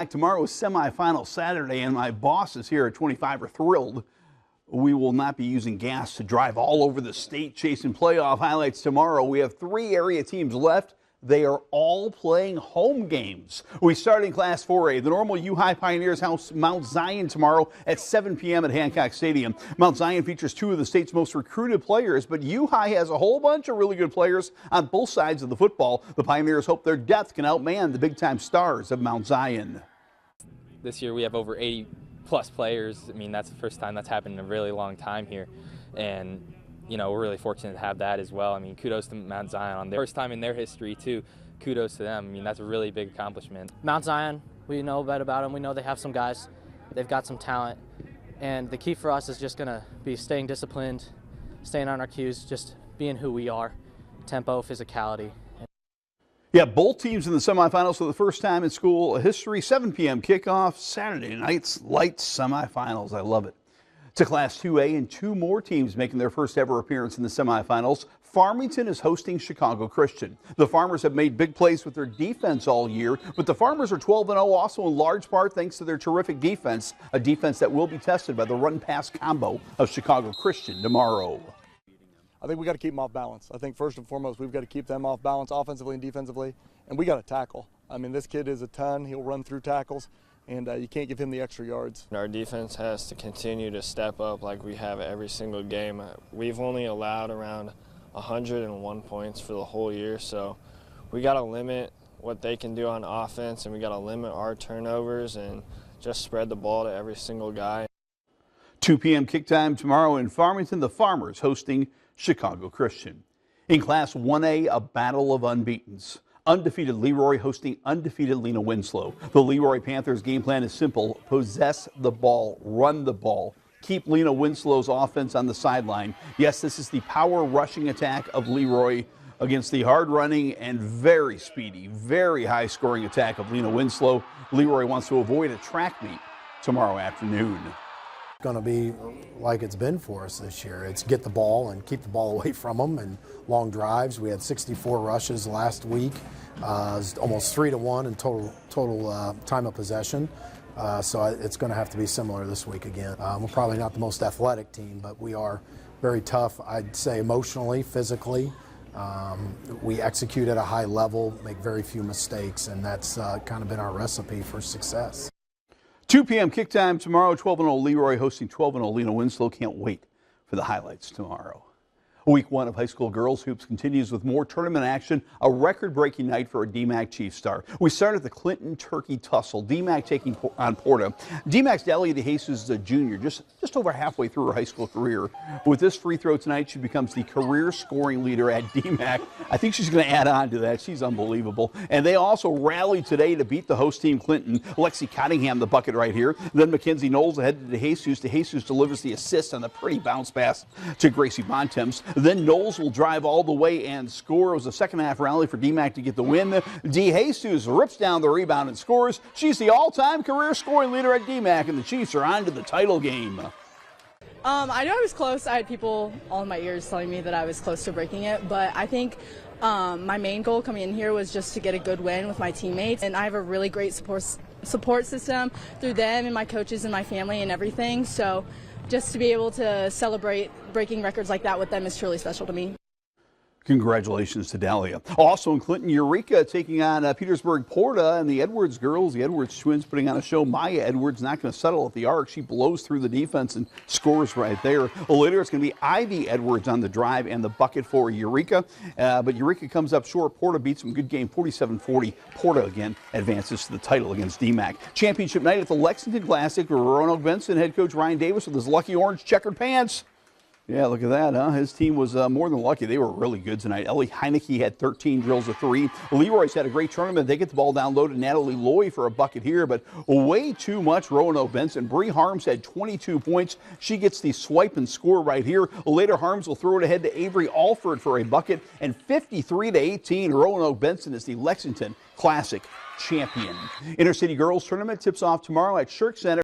Tomorrow is semifinal Saturday, and my bosses here at 25 are thrilled. We will not be using gas to drive all over the state chasing playoff highlights tomorrow. We have 3 area teams left. They are all playing home games. We start in Class 4A. The Normal U-High Pioneers house Mount Zion tomorrow at 7 p.m. at Hancock Stadium. Mount Zion features 2 of the state's most recruited players, but U-High has a whole bunch of really good players on both sides of the football. The Pioneers hope their depth can outman the big-time stars of Mount Zion. This year we have over 80 plus players. I mean, that's the first time that's happened in a really long time here. And, you know, we're really fortunate to have that as well. I mean, kudos to Mount Zion on their first time in their history, too. Kudos to them. I mean, that's a really big accomplishment. Mount Zion, we know a bit about them. We know they have some guys. They've got some talent. And the key for us is just going to be staying disciplined, staying on our cues, just being who we are. Tempo, physicality. Yeah, both teams in the semifinals for the first time in school history. 7 p.m. kickoff, Saturday night's lights semifinals. I love it. To Class 2A, and 2 more teams making their first ever appearance in the semifinals. Farmington is hosting Chicago Christian. The Farmers have made big plays with their defense all year, but the Farmers are 12-0 also in large part thanks to their terrific defense, a defense that will be tested by the run-pass combo of Chicago Christian tomorrow. I think we got to keep them off balance. I think first and foremost we've got to keep them off balance offensively and defensively, and we got to tackle. I mean, this kid is a ton. He'll run through tackles, and you can't give him the extra yards. Our defense has to continue to step up like we have every single game. We've only allowed around 101 points for the whole year, so we got to limit what they can do on offense, and we got to limit our turnovers and just spread the ball to every single guy. 2 p.m. kick time tomorrow in Farmington. The Farmers hosting Chicago Christian. In Class 1A, a battle of unbeatens. Undefeated Leroy hosting undefeated Lena Winslow. The Leroy Panthers game plan is simple. Possess the ball, run the ball. Keep Lena Winslow's offense on the sideline. Yes, this is the power rushing attack of Leroy against the hard running and very speedy, very high scoring attack of Lena Winslow. Leroy wants to avoid a track meet tomorrow afternoon. Going to be like it's been for us this year. It's get the ball and keep the ball away from them and long drives. We had 64 rushes last week, almost 3-1 in total time of possession. So it's going to have to be similar this week again. We're probably not the most athletic team, but we are very tough, I'd say, emotionally, physically. We execute at a high level, make very few mistakes, and that's kind of been our recipe for success. 2 p.m. kick time tomorrow. 12-0 Leroy hosting 12-0 Lena Winslow. Can't wait for the highlights tomorrow. Week 1 of high school girls hoops continues with more tournament action. A record-breaking night for a DMAC Chief star. We start at the Clinton Turkey Tussle. DMAC taking on Porta. DMAC's Dalia DeJesus is a junior, just over halfway through her high school career. With this free throw tonight, she becomes the career scoring leader at DMAC. I think she's going to add on to that. She's unbelievable. And they also rallied today to beat the host team, Clinton. Lexi Cottingham, the bucket right here. Then Mackenzie Knowles ahead to DeJesus. DeJesus delivers the assist on the pretty bounce pass to Gracie Bontemps. Then Knowles will drive all the way and score. It was a second-half rally for DMAC to get the win. DeJesus rips down the rebound and scores. She's the all-time career scoring leader at DMAC, and the Chiefs are on to the title game. I know I was close. I had people all in my ears telling me that I was close to breaking it, but I think my main goal coming in here was just to get a good win with my teammates, and I have a really great support system through them and my coaches and my family and everything, so just to be able to celebrate breaking records like that with them is truly special to me. Congratulations to Dalia. Also in Clinton, Eureka taking on Petersburg Porta, and the Edwards girls, the Edwards twins, putting on a show. Maya Edwards not going to settle at the arc. She blows through the defense and scores right there. Later, it's going to be Ivy Edwards on the drive and the bucket for Eureka. But Eureka comes up short. Porta beats them. Good game, 47-40. Porta again advances to the title against DMAC. Championship night at the Lexington Classic. Roanoke Benson head coach Ryan Davis with his lucky orange checkered pants. Yeah, look at that, huh? His team was more than lucky. They were really good tonight. Ellie Heineke had 13 drills of 3. Leroy's had a great tournament. They get the ball down low to Natalie Loy for a bucket here, but way too much Roanoke Benson. Bree Harms had 22 points. She gets the swipe and score right here. Later, Harms will throw it ahead to Avery Alford for a bucket, and 53-18, Roanoke Benson is the Lexington Classic champion. Intercity Girls Tournament tips off tomorrow at Shirk Center.